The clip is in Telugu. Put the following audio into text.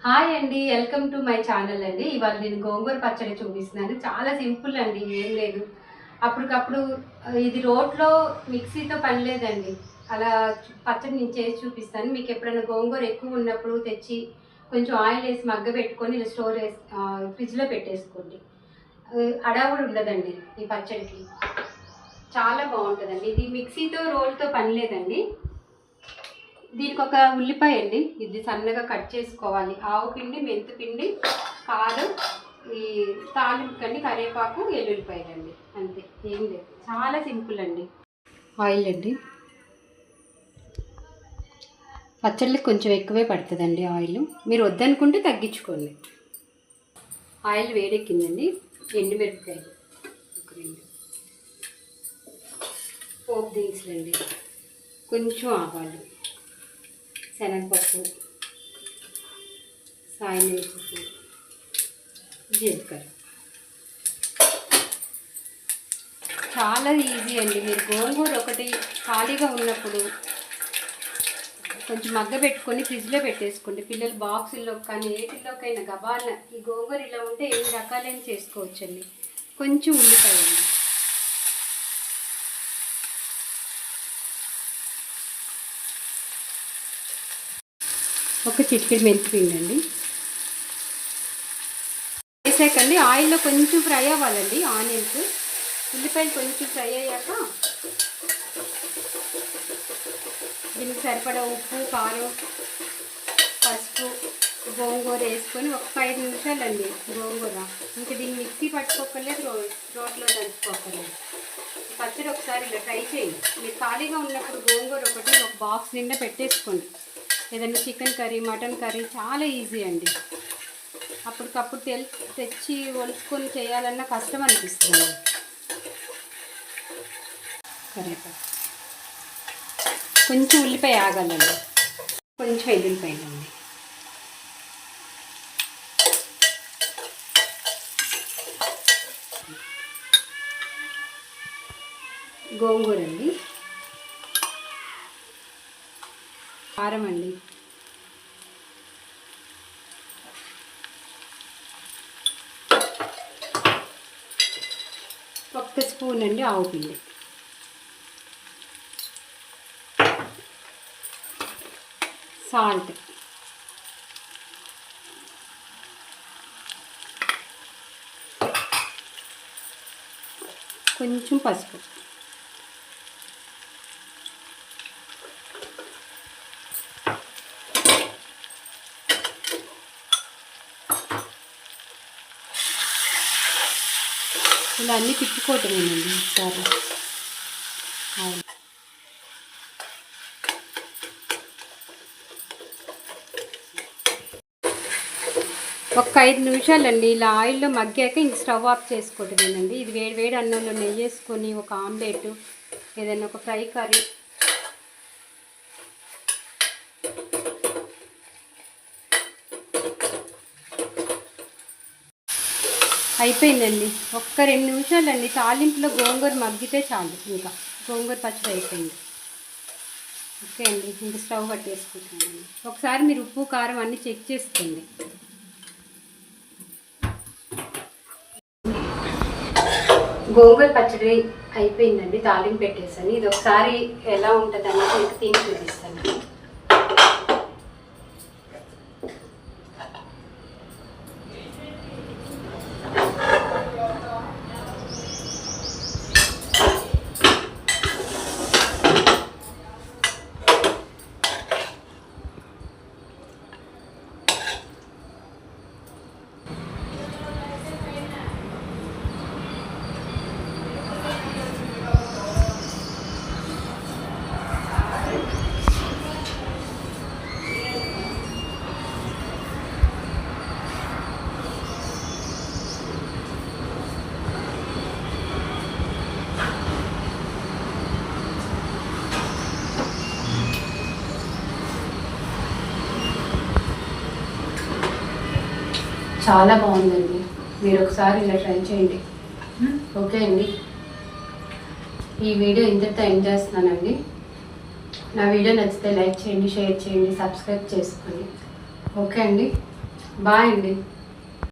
హాయ్ అండి, వెల్కమ్ టు మై ఛానల్ అండి. ఇవాళ నేను గోంగూర పచ్చడి చూపిస్తున్నాను. చాలా సింపుల్ అండి, ఏం లేదు. అప్పటికప్పుడు ఇది రోట్లో మిక్సీతో పని లేదండి. అలా పచ్చడి నేను చేసి చూపిస్తాను. మీకు ఎప్పుడైనా గోంగూర ఎక్కువ ఉన్నప్పుడు తెచ్చి కొంచెం ఆయిల్ వేసి మగ్గ పెట్టుకొని ఇలా స్టోర్ వేసి ఫ్రిడ్జ్లో పెట్టేసుకోండి. అడావుడు ఉండదండి ఈ పచ్చడికి. చాలా బాగుంటుందండి. ఇది మిక్సీతో రోల్తో పని లేదండి. దీనికి ఒక ఉల్లిపాయ అండి, ఇది సన్నగా కట్ చేసుకోవాలి. ఆవు పిండి, మెంతి పిండి, కారం, ఈ తాలింపు అండి, కరివేపాకు, ఎల్లుల్లిపాయలండి, అంతే, ఏం లేదు. చాలా సింపుల్ అండి. ఆయిల్ అండి, పచ్చళ్ళకి కొంచెం ఎక్కువే పడుతుందండి ఆయిల్. మీరు వద్దనుకుంటే తగ్గించుకోండి. ఆయిల్ వేడెక్కిందండి. ఎండుమిరపకాయలు ఒక 2, పోపు దినుసులండి, కొంచెం ఆవాలు, శనగపప్పు, సాయినెల్లిపప్పు, జీలకర్ర. చాలా ఈజీ అండి. మీరు గోంగూర ఒకటి ఖాళీగా ఉన్నప్పుడు కొంచెం మగ్గ పెట్టుకొని ఫ్రిడ్జ్లో పెట్టేసుకోండి. పిల్లలు బాక్సుల్లో కానీ ఏటిల్లోకైనా గబాల ఈ గోంగూర ఇలా ఉంటే ఎన్ని రకాలైన చేసుకోవచ్చండి. కొంచెం ఉల్లిపాయ అండి, ఒక చిటికెడు మెంతి పిండి అండి వేసాకండి. ఆయిల్లో కొంచెం ఫ్రై అవ్వాలండి. ఆనియన్స్, ఉల్లిపాయలు కొంచెం ఫ్రై అయ్యాక దీనికి సరిపడా ఉప్పు, కారం, పసుపు, గోంగూర వేసుకొని ఒక 5 నిమిషాలు అండి. గోంగూర ఇంకా దీన్ని మిక్సీ పట్టుకోకర్లేదు, రోట్లో దంచుకోకర్లేదు. పచ్చడి ఒకసారి ఇలా ట్రై చేయండి. మీరు ఖాళీగా ఉన్నప్పుడు గోంగూర ఒకటి ఒక బాక్స్ నిండా పెట్టేసుకోండి. ఏదైనా చికెన్ కర్రీ, మటన్ కర్రీ చాలా ఈజీ అండి. అప్పటికప్పుడు తెచ్చి వండుకొని చేయాలన్నా కష్టం అనిపిస్తుంది. కరివేపాకు, కొంచెం ఉల్లిపాయ ఆగాలండి, కొంచెం ఎల్లుల్లిపాయలండి, గోంగూర అండి, కారం అండి, ఒక్క స్పూన్ అండి ఆవు పిండి, సాల్ట్, కొంచెం పసుపు, ఇలా అన్నీ తిప్పుకోవటమేనండి ఒకసారి. ఒక 5 నిమిషాలండి ఇలా ఆయిల్లో మగ్గాక ఇంక స్టవ్ ఆఫ్ చేసుకోవటమేనండి. ఇది వేడి అన్నంలో నెయ్యి వేసుకొని ఒక ఆమ్లెట్, ఏదైనా ఒక ఫ్రై కర్రీ, అయిపోయిందండి. ఒక్క 2 నిమిషాలండి. తాలింపులో గోంగూర మగ్గితే చాలు, ఇంకా గోంగూర పచ్చడి అయిపోయింది. ఓకే అండి, ఇంకా స్టవ్ కట్టేసుకుంటానండి. ఒకసారి మీరు ఉప్పు, కారం అన్నీ చెక్ చేసుకోండి. గోంగూర పచ్చడి అయిపోయిందండి. తాలింపు పెట్టేసాను. ఇది ఒకసారి ఎలా ఉంటుంది అనేది మీకు తిని చూపిస్తాను. చాలా బాగుందండి. మీరు ఒకసారి ఇలా ట్రై చేయండి. ఓకే అండి, ఈ వీడియో ఇంతటితో ఎండ్ చేస్తున్నానండి. నా వీడియో నచ్చితే లైక్ చేయండి, షేర్ చేయండి, సబ్స్క్రైబ్ చేసుకోండి. ఓకే అండి. బాయ్ అండి.